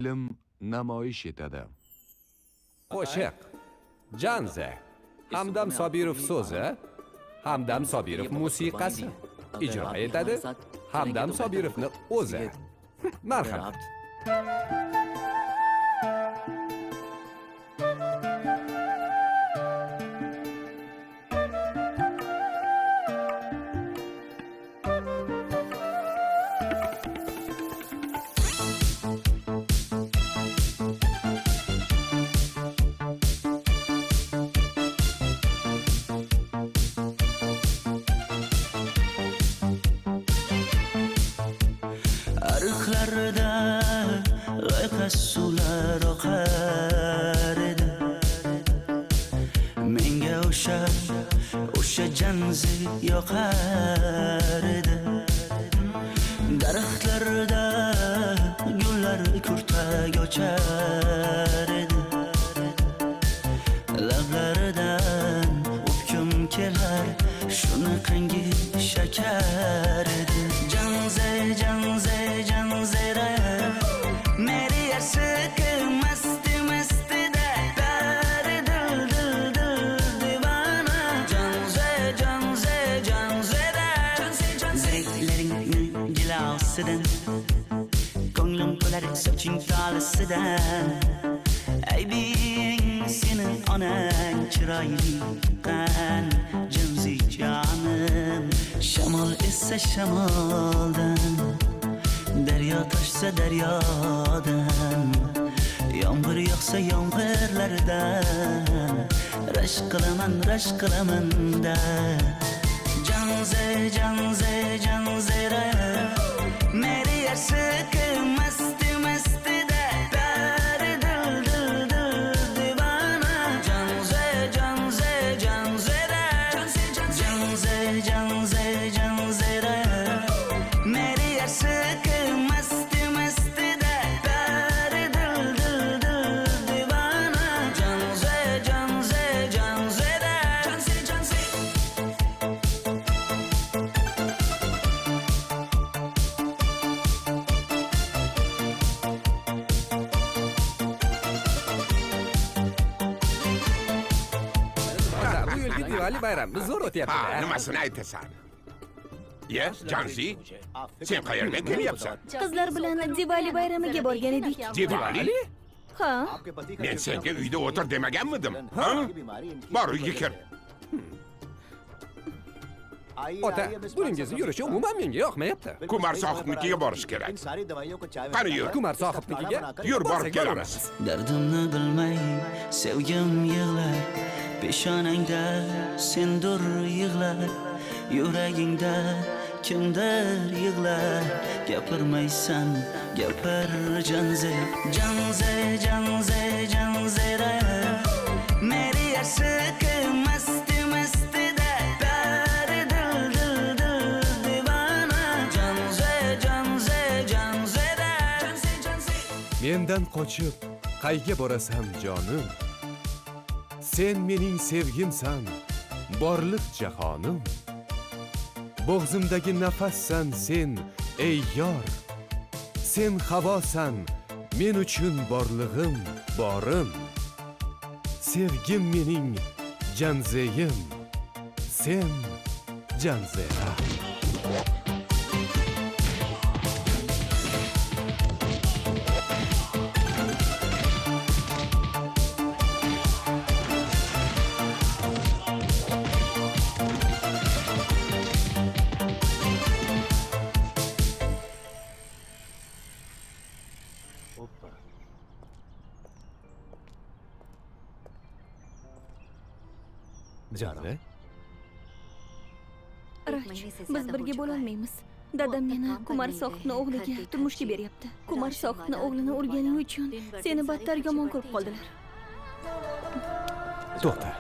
film namoyish etadi. Qo'shiq Janze Hamdam Sobirov so'zi, Hamdam Sobirov musiqasi. Ijro etadi Hamdam Sobirovning o'zi. Marhamat. Arıqlarda g'ayqas suvlar oqar edi. Menga o'sha janzi yoqar edi. Daraxtlarda gullar kurtak ochar edi. Lablaridan o'pkim kelar, shunaqangi shakar edi. Janze janzera meri aşkı masti masti de dari dil divana. Janzera zevklerin gilasıdan, ko'nglim to'lar soching tolisidan. Aybing sening onang chiroyli qan janzi jonim. Shamol essa shamoldan, daryo toshsa daryodan, yomg'ir yog'sa yomg'irlardan, rashk qilaman da. Janzera meri aşkı masti masti de dari dil divana. Janzera meri aşkı masti masti de dari dil divana. Janzera Bu yilgi Diwali bayrami zo'r o'tyapti. Nimasini aytasan? Ye, Janzi, sen qayerdan kelyapsan? Qizlar bilan Diwali bayramiga borgan edik. Diwali? Ha? Men senga uyda o'tir demaganmidim? Ha? Bor uyga kir. Ota, buningizni yurishi umuman menga yoqmayapti. Kumar sohibnikiga borish kerak. Qani yur. Kumar sohibnikiga Yur, borib kelamiz. Dardimni bilmay sevgim yig'lar, peshonangda sendur yig'lar, yuragingda kimdir yig'lar. Gapirmaysan gapir janzera meri aşkı masti masti de dari dil divana. Janzera Mendan qochib qayga borasan jonim? Sen mening sevgimsan, borliq jahonim. Bo'g'zimdagi nafassan sen, ey yor. Sen havosan, men uchun borlig'im, borim. Sevgim mening janzeyim, sen janzera. Janze? Rach, biz birga bo'lolmaymiz. Dadam meni Kumar sohibning o'g'liga turmushga beryapti. Kumar sohibning o'g'lini urganing uchun seni battar yomon ko'rib qoldilar. To'xta.